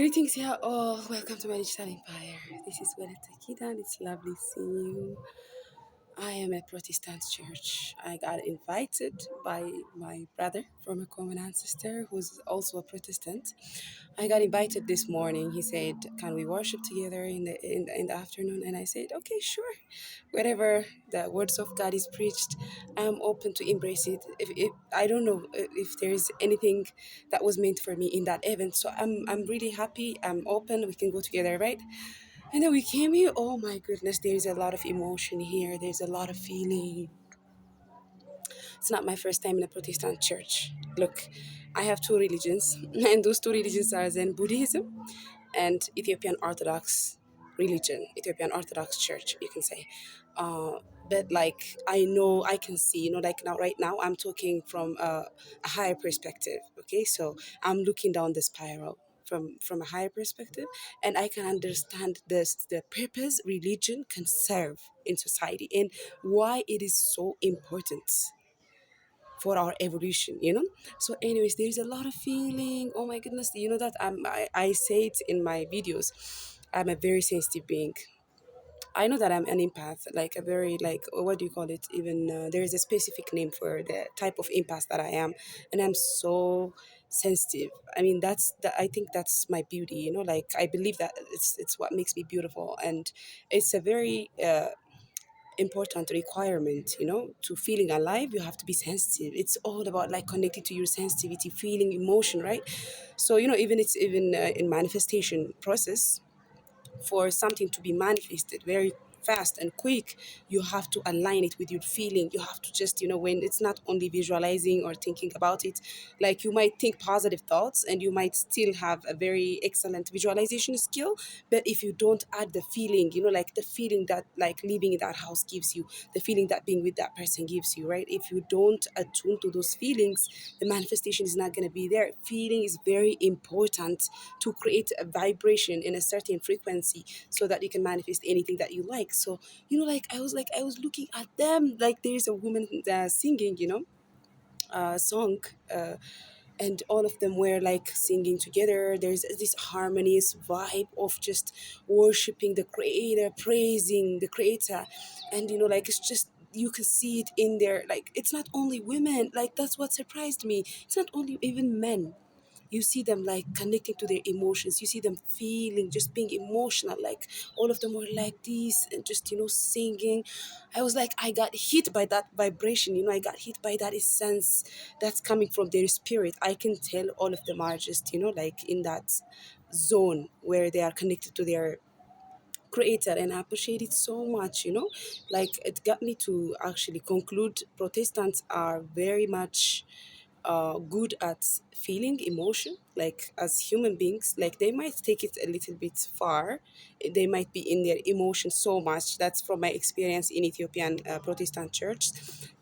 Greetings here all. Welcome to my digital empire. This is Wele Takida and it's lovely seeing you. I am a Protestant church. I got invited by my brother from a common ancestor who's also a Protestant. I got invited this morning. He said, "Can we worship together in the afternoon?" And I said, "Okay, sure. Wherever the words of God is preached, I'm open to embrace it. If I don't know if there is anything that was meant for me in that event, so I'm really happy. I'm open. We can go together, right?" And then we came here. Oh my goodness, there's a lot of emotion here. There's a lot of feeling. It's not my first time in a Protestant church. Look, I have two religions, and those two religions are Zen Buddhism and Ethiopian Orthodox religion, Ethiopian Orthodox Church, you can say. Uh, but like I know, I can see, like now, right now, I'm talking from a higher perspective. Okay, so I'm looking down the spiral from a higher perspective, and I can understand the purpose religion can serve in society and why it is so important for our evolution, so anyways, there's a lot of feeling. Oh my goodness, that I say it in my videos. I'm a very sensitive being. I know that I'm an empath, like a very, like, what do you call it, even there is a specific name for the type of empath that I am, and I'm so sensitive. I mean, I think that's my beauty, like I believe that it's what makes me beautiful, and it's a very important requirement, to feeling alive. You have to be sensitive. It's all about like connected to your sensitivity, feeling emotion, right? So even it's even in manifestation process, for something to be manifested very fast and quick, you have to align it with your feeling. You have to just, when it's not only visualizing or thinking about it, like you might think positive thoughts and you might still have a very excellent visualization skill, but if you don't add the feeling, like the feeling that like living in that house gives you, the feeling that being with that person gives you, right? If you don't attune to those feelings, the manifestation is not going to be there. Feeling is very important to create a vibration in a certain frequency so that you can manifest anything that you like. So like I was looking at them, like there's a woman singing, song, uh, and all of them were like singing together. There's this harmonious vibe of just worshiping the creator, praising the creator. And like it's just, you can see it in there. Like it's not only women, like that's what surprised me. It's not only even men. You see them like connecting to their emotions. You see them feeling, just being emotional. Like all of them were like this and just singing. I was like, I got hit by that vibration. I got hit by that essence that's coming from their spirit. I can tell all of them are just like in that zone where they are connected to their creator, and I appreciate it so much. Like it got me to actually conclude Protestants are very much good at feeling emotion, like as human beings. Like they might take it a little bit far. They might be in their emotion so much. That's from my experience in Ethiopian Protestant church.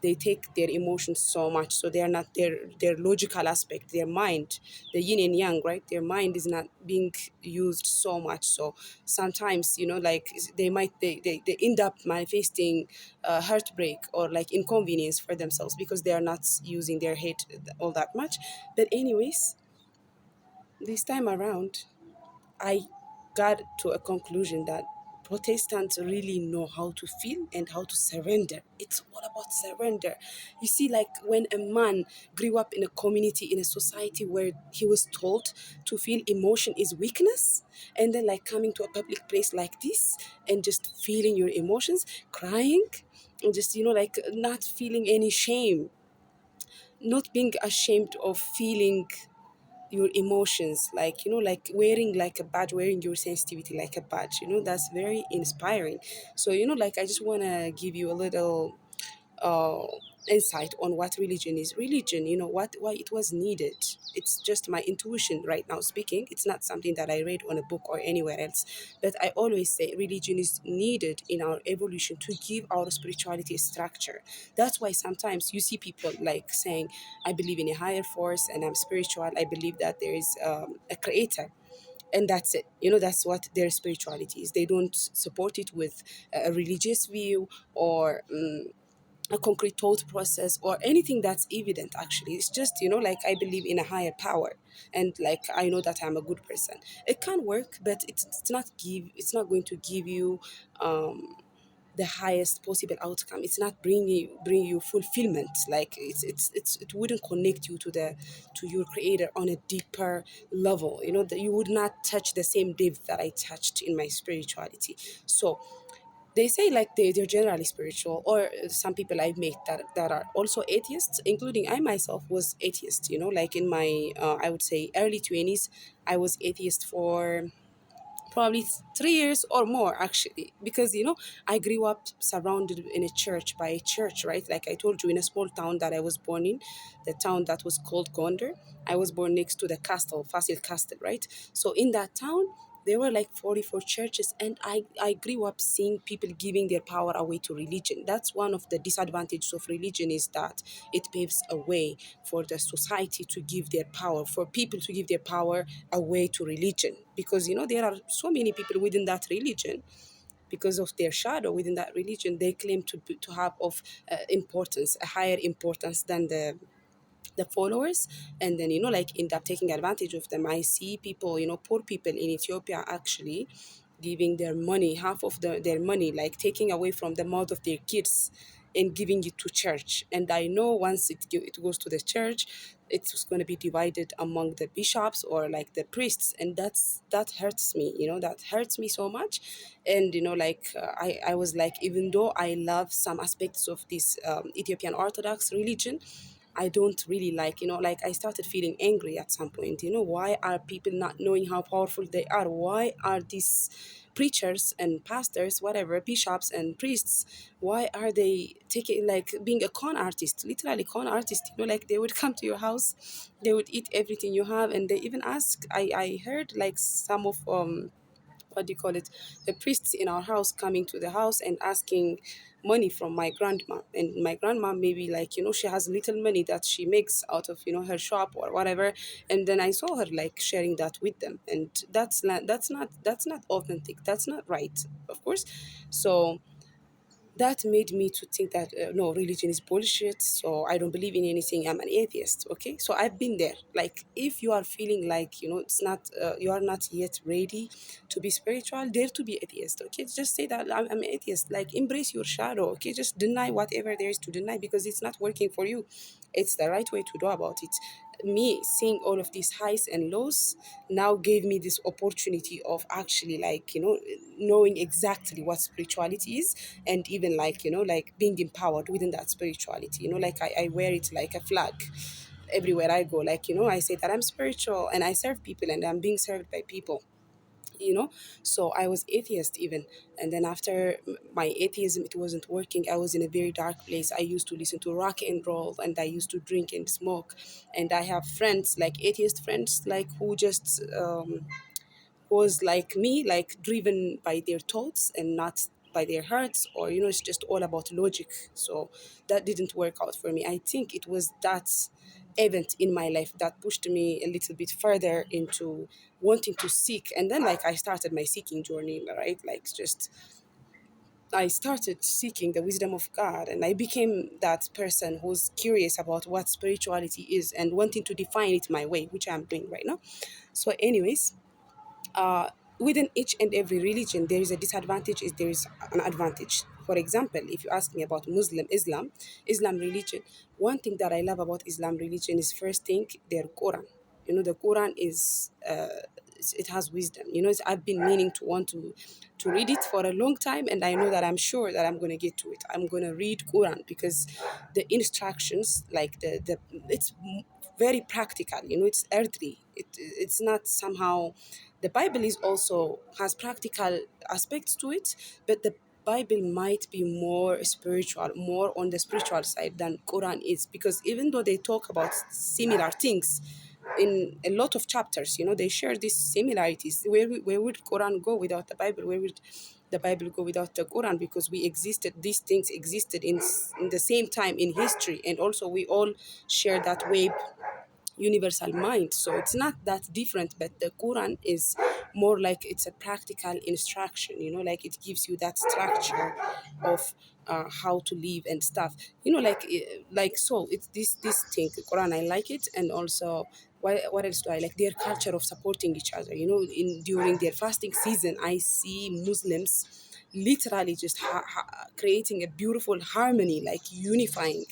They take their emotions so much, so they are not their logical aspect, their mind, the yin and yang, right? Their mind is not being used so much. So sometimes like they end up manifesting heartbreak or like inconvenience for themselves because they are not using their head all that much. But anyways, this time around, I got to a conclusion that Protestants really know how to feel and how to surrender. It's all about surrender. You see, like when a man grew up in a community, in a society where he was told to feel emotion is weakness, and then like coming to a public place like this and just feeling your emotions, crying, and just, like not feeling any shame, not being ashamed of feeling your emotions, like like wearing like a badge, wearing your sensitivity like a badge. That's very inspiring. So like I just want to give you a little uh, insight on what religion is. Religion, what why it was needed. It's just my intuition right now speaking. It's not something that I read on a book or anywhere else. But I always say religion is needed in our evolution to give our spirituality a structure. That's why sometimes you see people like saying, "I believe in a higher force and I'm spiritual. I believe that there is a creator." And that's it. That's what their spirituality is. They don't support it with a religious view or a concrete thought process or anything that's evident. Actually, it's just, like, I believe in a higher power, and like I know that I'm a good person. It can work, but it's not going to give you the highest possible outcome. It's not bring you fulfillment. Like it wouldn't connect you to your creator on a deeper level. That you would not touch the same depth that I touched in my spirituality. So they say, like, they're generally spiritual, or some people I've met that are also atheists, including I myself was atheist. Like in my I would say early 20s, I was atheist for probably 3 years or more, actually, because I grew up surrounded in a church, by a church, right? Like I told you, in a small town that I was born in, the town that was called Gondar. I was born next to the castle, Fasil Castle, right? So in that town there were like 44 churches, and I grew up seeing people giving their power away to religion. That's one of the disadvantages of religion, is that it paves a way for the society to give their power, for people to give their power away to religion, because there are so many people within that religion, because of their shadow within that religion, they claim to have of importance, a higher importance than the followers, and then like end up taking advantage of them. I see people, poor people in Ethiopia, actually giving their money, half of their money, like taking away from the mouth of their kids and giving it to church. And I know once it goes to the church, it's going to be divided among the bishops or like the priests, and that hurts me. That hurts me so much. And like I was like, even though I love some aspects of this Ethiopian Orthodox religion, I don't really like, like I started feeling angry at some point. Why are people not knowing how powerful they are? Why are these preachers and pastors, whatever, bishops and priests, why are they taking, like, being a con artist, literally con artist? Like they would come to your house, they would eat everything you have, and they even ask, I heard like some of what do you call it, the priests in our house coming to the house and asking money from my grandma. And my grandma, maybe, like, she has little money that she makes out of her shop or whatever. And then I saw her like sharing that with them, and that's not authentic, that's not right, of course. So that made me to think that no, religion is bullshit, so I don't believe in anything, I'm an atheist. Okay, so I've been there. Like, if you are feeling like it's not you are not yet ready to be spiritual, dare to be atheist. Okay, just say that I'm an atheist. Like, embrace your shadow. Okay, just deny whatever there is to deny, because it's not working for you. It's the right way to do about it. Me seeing all of these highs and lows now gave me this opportunity of actually, like, knowing exactly what spirituality is, and even, like, like being empowered within that spirituality. Like I wear it like a flag everywhere I go. Like, I say that I'm spiritual and I serve people and I'm being served by people. So I was atheist even. And then after my atheism, it wasn't working. I was in a very dark place. I used to listen to rock and roll, and I used to drink and smoke. And I have friends, like atheist friends, like who just was like me, like driven by their thoughts and not by their hearts, or it's just all about logic. So that didn't work out for me. I think it was that event in my life that pushed me a little bit further into wanting to seek. And then, like, I started my seeking journey, right? Like, just I started seeking the wisdom of God, and I became that person who's curious about what spirituality is and wanting to define it my way, which I'm doing right now. So anyways, uh, within each and every religion, there is a disadvantage, is there is an advantage. For example, if you ask me about Islam religion, one thing that I love about Islam religion is, first thing, their Quran. The Quran is it has wisdom. I've been meaning to want to read it for a long time, and I know that I'm sure that I'm going to get to it. I'm going to read Quran, because the instructions, like the it's very practical. It's earthly. It's not somehow, the Bible is also has practical aspects to it, but the Bible might be more spiritual, more on the spiritual side than Quran is, because even though they talk about similar things in a lot of chapters, they share these similarities. Where would Quran go without the Bible? Where would the Bible go without the Quran? Because these things existed in the same time in history, and also we all share that wave universal mind. So it's not that different, but the Quran is more like it's a practical instruction, like it gives you that structure of how to live and stuff, so it's this thing, Quran, I like it. And also, what else do I like? Their culture of supporting each other. In during their fasting season, I see Muslims literally just creating a beautiful harmony, like unifying,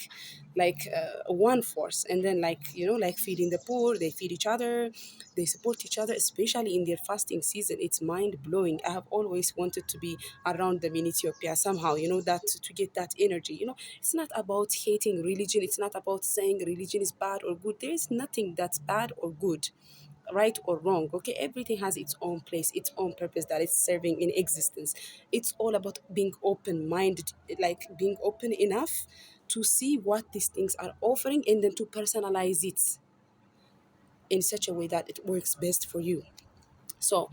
like one force. And then, like, like feeding the poor, they feed each other, they support each other, especially in their fasting season. It's mind blowing. I have always wanted to be around them in Ethiopia somehow, that to get that energy. It's not about hating religion, it's not about saying religion is bad or good. There is nothing that's bad or good, right or wrong. Okay, everything has its own place, its own purpose that it's serving in existence. It's all about being open minded, like being open enough to see what these things are offering, and then to personalize it in such a way that it works best for you. So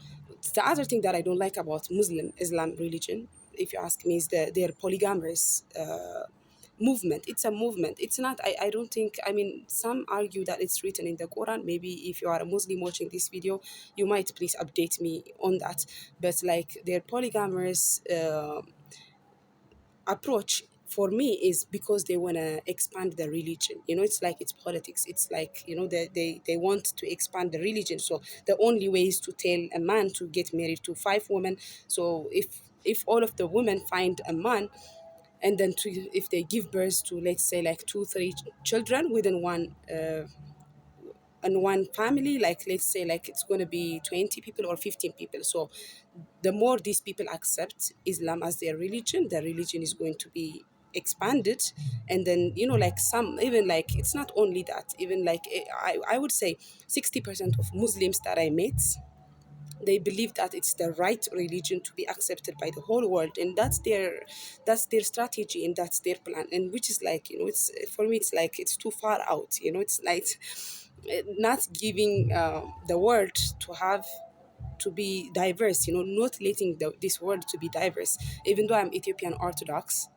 the other thing that I don't like about Islam religion, if you ask me, is their polygamous movement. It's a movement. It's not. I don't think. I mean, some argue that it's written in the Quran. Maybe if you are a Muslim watching this video, you might please update me on that. But like their polygamous approach for me is because they want to expand the religion. It's like it's politics. It's like, they want to expand the religion. So the only way is to tell a man to get married to five women. So if all of the women find a man, and then if they give birth to, let's say, like two three children within one family, like let's say like it's going to be 20 people or 15 people. So the more these people accept Islam as their religion, the religion is going to be expanded. And then, like some, even like, it's not only that, even like I would say 60% of Muslims that I met, they believe that it's the right religion to be accepted by the whole world, and that's their strategy, and that's their plan. And which is like, it's, for me, it's like it's too far out. It's like not giving the world to have to be diverse, not letting this world to be diverse. Even though I'm Ethiopian Orthodox,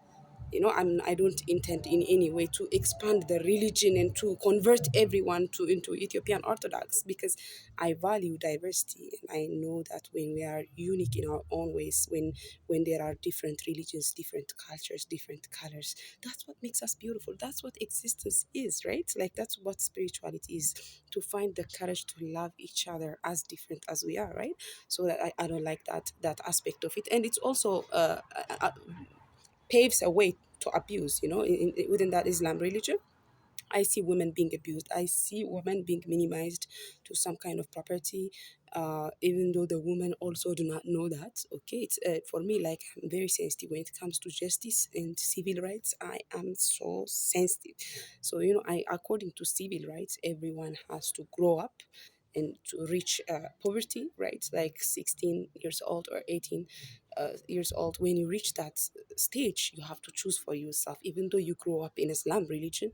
I don't intend in any way to expand the religion and to convert everyone to into Ethiopian Orthodox, because I value diversity. And I know that when we are unique in our own ways, when there are different religions, different cultures, different colors, that's what makes us beautiful. That's what existence is, right? Like that's what spirituality is, to find the courage to love each other as different as we are, right? So that I don't like that aspect of it. And it's also paves a way to abuse, within that Islam religion. I see women being abused. I see women being minimized to some kind of property, even though the women also do not know that. Okay, it's for me, like, I'm very sensitive when it comes to justice and civil rights. I am so sensitive. So according to civil rights, everyone has to grow up and to reach poverty, right? Like 16 years old or 18 years old. When you reach that stage, you have to choose for yourself. Even though you grow up in Islam religion,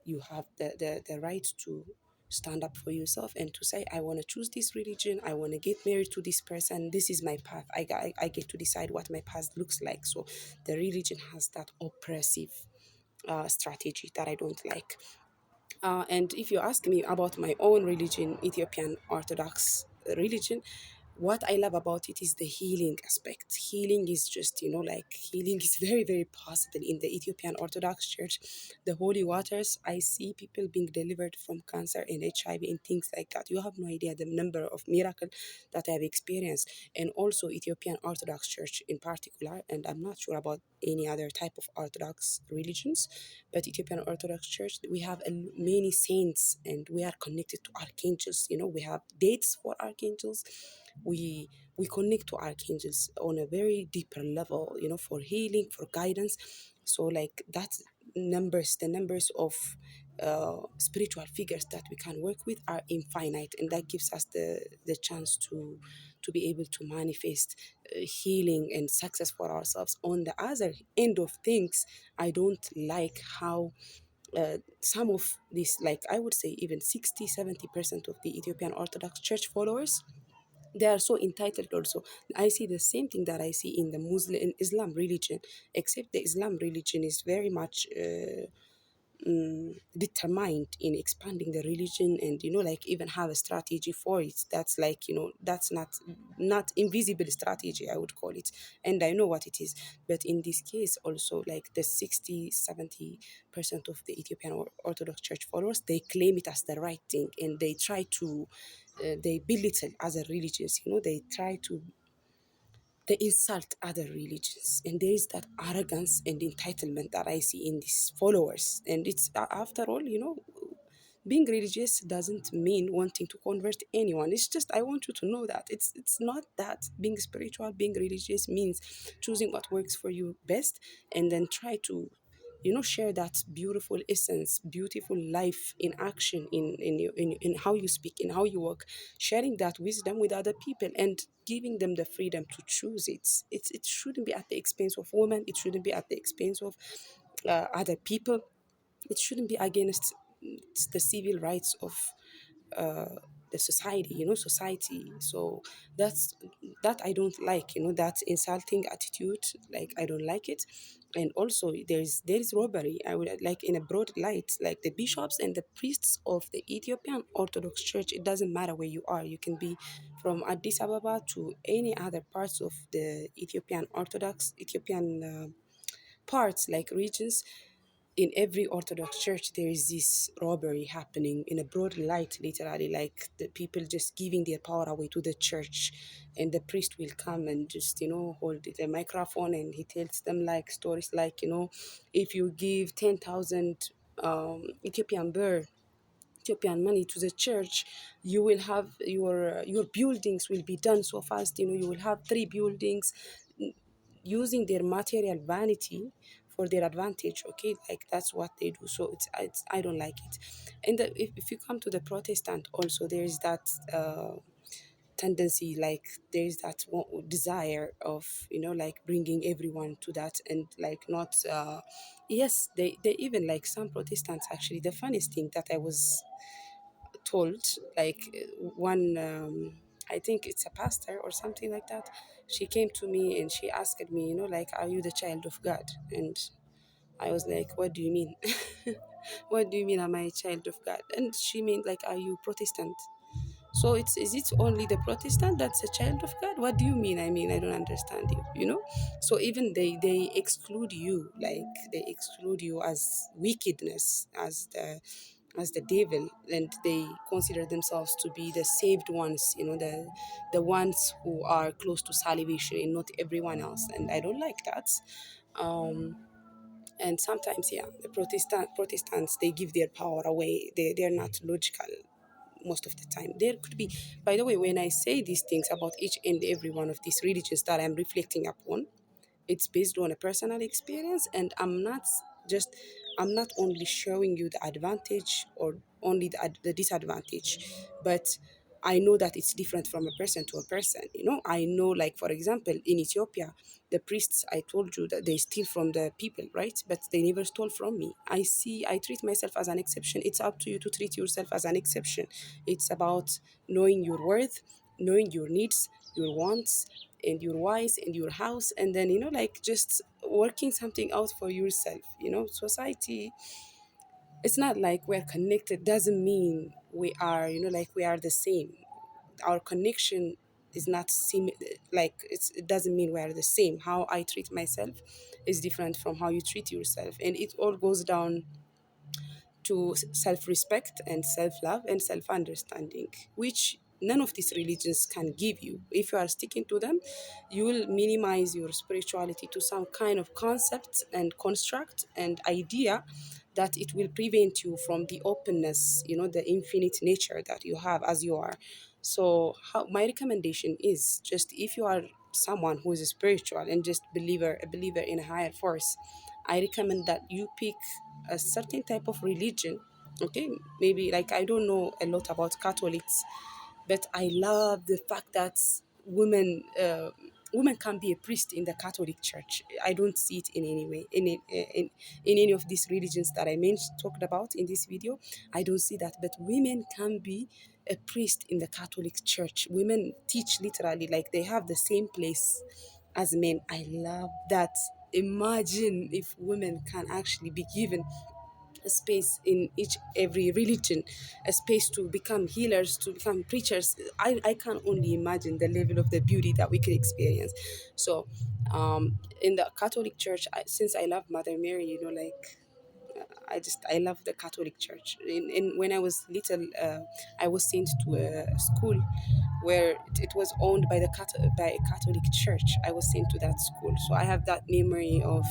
you have the right to stand up for yourself and to say, I want to choose this religion, I want to get married to this person, this is my path. I get to decide what my path looks like. So the religion has that oppressive strategy that I don't like. And if you ask me about my own religion, Ethiopian Orthodox religion, what I love about it is the healing aspect. Healing is just, like, healing is very, very possible in the Ethiopian Orthodox Church. The holy waters, I see people being delivered from cancer and HIV and things like that. You have no idea the number of miracles that I have experienced. And also Ethiopian Orthodox Church in particular, and I'm not sure about any other type of Orthodox religions, but Ethiopian Orthodox Church, we have many saints, and we are connected to archangels. We have dates for archangels. We connect to archangels on a very deeper level, for healing, for guidance. So like that the numbers of spiritual figures that we can work with are infinite, and that gives us the chance to be able to manifest healing and success for ourselves. On the other end of things, I don't like how some of these, like I would say even 60-70% of the Ethiopian Orthodox Church followers, they are so entitled also. I see the same thing that I see in the Muslim in Islam religion, except the Islam religion is very much determined in expanding the religion, and like even have a strategy for it. That's like, that's not invisible strategy, I would call it, and I know what it is. But in this case also, like the 60-70% of the Ethiopian Orthodox Church followers, they claim it as the right thing, and they try to they belittle other religions. They try to, they insult other religions, and there is that arrogance and entitlement that I see in these followers. And it's after all, being religious doesn't mean wanting to convert anyone. It's just, I want you to know that it's not that. Being spiritual, being religious means choosing what works for you best, and then try to share that beautiful essence, beautiful life in action, in how you speak, in how you work, sharing that wisdom with other people, and giving them the freedom to choose it. It shouldn't be at the expense of women. It shouldn't be at the expense of other people. It shouldn't be against the civil rights of uh, the society, society. So that's that I don't like, that insulting attitude. Like, I don't like it. And also there is robbery, I would like, in a broad light, like the bishops and the priests of the Ethiopian Orthodox Church. It doesn't matter where you are. You can be from Addis Ababa to any other parts of the Ethiopian parts, like regions. In every Orthodox church, there is this robbery happening in a broad light, literally, like the people just giving their power away to the church, and the priest will come and just, hold the microphone, and he tells them like stories like, if you give 10,000 Ethiopian money to the church, you will have your buildings will be done so fast. You will have three buildings, using their material vanity for their advantage. Okay, like that's what they do. So it's I don't like it. And if you come to the Protestant, also there is that tendency, like there is that desire of, like bringing everyone to that, and like not yes, they even, like some Protestants, actually, the funniest thing that I was told, like one I think it's a pastor or something like that. She came to me and she asked me, like, are you the child of God? And I was like, what do you mean? What do you mean, am I a child of God? And she meant, like, are you Protestant? So is it only the Protestant that's a child of God? What do you mean? I mean, I don't understand you. So even they exclude you, like they exclude you as wickedness, as the devil, and they consider themselves to be the saved ones, the ones who are close to salvation, and not everyone else. And I don't like that. Um, and sometimes, yeah, the Protestants, they give their power away. They're not logical most of the time. There could be, by the way, when I say these things about each and every one of these religions that I'm reflecting upon, it's based on a personal experience, and just I'm not only showing you the advantage or only the disadvantage, but I know that it's different from a person to a person. I know, like, for example, in Ethiopia, the priests, I told you that they steal from the people, right? But they never stole from me. I treat myself as an exception. It's up to you to treat yourself as an exception. It's about knowing your worth, knowing your needs, your wants, and your wise, and your house, and then, like, just working something out for yourself. Society, it's not like we're connected, doesn't mean we are, like, we are the same. Our connection is not like it doesn't mean we are the same. How I treat myself is different from how you treat yourself, and it all goes down to self respect and self love and self understanding, which none of these religions can give you. If you are sticking to them, you will minimize your spirituality to some kind of concept and construct and idea that it will prevent you from the openness, the infinite nature that you have as you are. So, my recommendation is, just if you are someone who is spiritual and just a believer in a higher force, I recommend that you pick a certain type of religion. Okay, maybe, like, I don't know a lot about Catholics, but I love the fact that women women can be a priest in the Catholic Church. I don't see it in any way in any of these religions that I talked about in this video. I don't see that, but women can be a priest in the Catholic Church. Women teach literally, like they have the same place as men. I love that. Imagine if women can actually be given a space in each every religion, a space to become healers, to become preachers. I can only imagine the level of the beauty that we could experience. So in the Catholic Church, since I love Mother Mary, I love the Catholic Church. When I was little, I was sent to a school where it was owned by by a Catholic church. I was sent to that school, so I have that memory of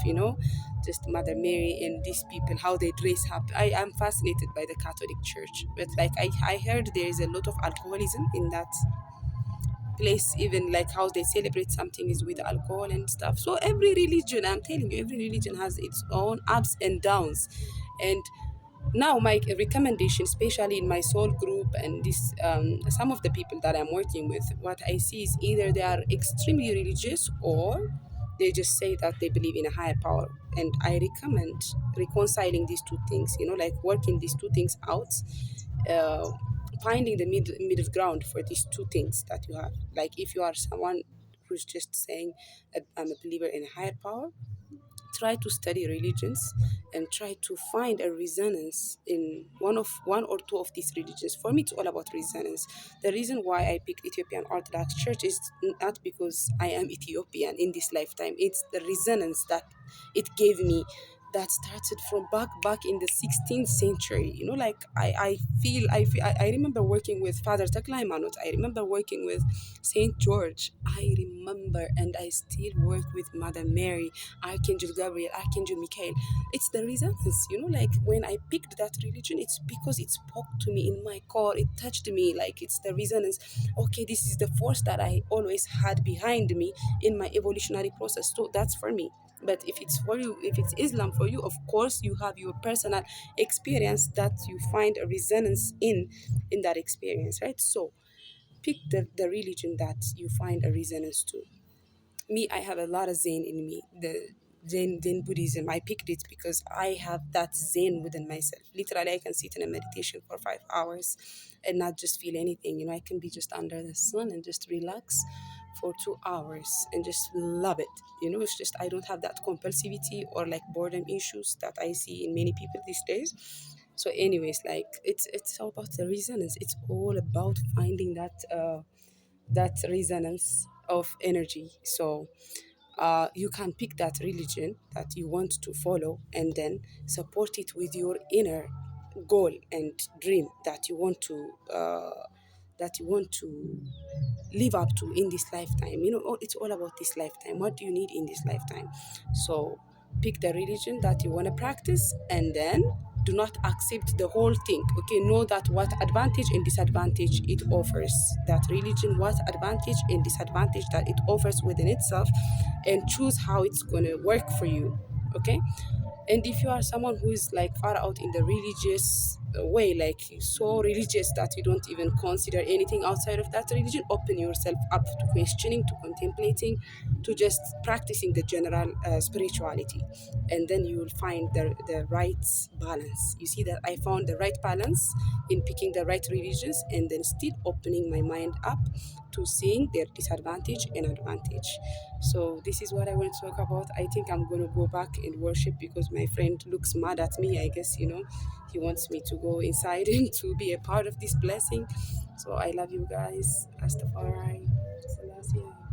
just Mother Mary and these people, how they dress up. I am fascinated by the Catholic Church, but like I heard there is a lot of alcoholism in that place, even like how they celebrate something is with alcohol and stuff. So every religion, I'm telling you, every religion has its own ups and downs. And now my recommendation, especially in my soul group and this some of the people that I'm working with, what I see is either they are extremely religious or they just say that they believe in a higher power. And I recommend reconciling these two things, like working these two things out, uh, finding the middle ground for these two things that you have. Like if you are someone who's just saying, I'm a believer in a higher power, try to study religions and try to find a resonance in one or two of these religions. For me, it's all about resonance. The reason why I picked Ethiopian Orthodox Church is not because I am Ethiopian in this lifetime. It's the resonance that it gave me, that started from back in the 16th century. Like I remember working with Father Taklaimanut. I remember working with Saint George. I remember, and I still work with Mother Mary, Archangel Gabriel, Archangel Michael. It's the resonance. Like when I picked that religion, it's because it spoke to me in my core. It touched me. Like it's the resonance. Okay, this is the force that I always had behind me in my evolutionary process. So that's for me. But if it's for you, if it's Islam for you, of course you have your personal experience that you find a resonance in that experience, right? So pick the religion that you find a resonance to. Me, I have a lot of Zen in me. The Zen Buddhism, I picked it because I have that Zen within myself. Literally, I can sit in a meditation for 5 hours and not just feel anything. I can be just under the sun and just relax for 2 hours and just love it. It's just I don't have that compulsivity or like boredom issues that I see in many people these days. So, anyways, like it's all about the resonance. It's all about finding that resonance of energy. So you can pick that religion that you want to follow and then support it with your inner goal and dream that you want to live up to in this lifetime. It's all about this lifetime. What do you need in this lifetime? So pick the religion that you want to practice and then do not accept the whole thing. Okay, know that what advantage and disadvantage it offers, that religion, what advantage and disadvantage that it offers within itself, and choose how it's going to work for you. Okay. And if you are someone who is like far out in the religious way, like so religious that you don't even consider anything outside of that religion, open yourself up to questioning, to contemplating, to just practicing the general spirituality. And then you will find the right balance. You see that I found the right balance in picking the right religions and then still opening my mind up to seeing their disadvantage and advantage. So this is what I want to talk about. I think I'm going to go back and worship because my friend looks mad at me. I guess, he wants me to go inside and to be a part of this blessing. So I love you guys. Rastafari. Selassie.